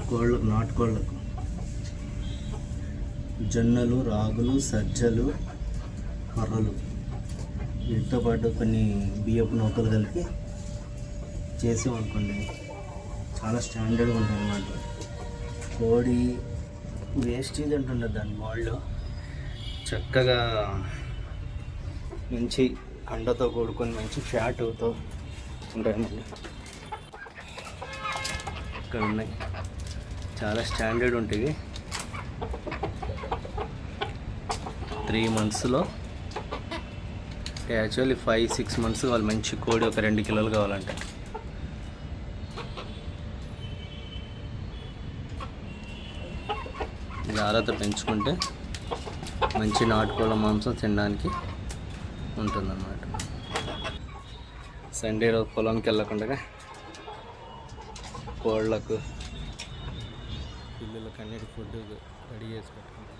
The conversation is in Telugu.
కోళ్ళకు, నాటుకోళ్ళకు జొన్నలు, రాగులు, సజ్జలు, కొర్రలు, వీటితో పాటు కొన్ని బియ్యపు నూకలు కలిపి చేసామనుకోండి చాలా స్టాండర్డ్గా ఉంటుంది అన్నమాట. కోడి వేస్టేజ్ అంటుండదు దాని వాళ్ళు చక్కగా మంచి కండతో కూడుకొని మంచి ఫ్యాట్తో ఉంటాయండి. ఇక్కడ ఉన్నాయి, చాలా స్టాండర్డ్ ఉంటుంది. 3 monthsలో యాక్చువల్లీ 5-6 months వాళ్ళు మంచి కోడి ఒక 2 కిలోలు కావాలంటే. జాగ్రత్త పెంచుకుంటే మంచి నాటుకోళ్ళ మాంసం తినడానికి ఉంటుందన్నమాట. సండే రోజు పొలంకి వెళ్ళకుండా కోళ్ళకు, పిల్లలకు అన్నిటి ఫుడ్ రెడీ చేసి పెట్టుకుంటాం.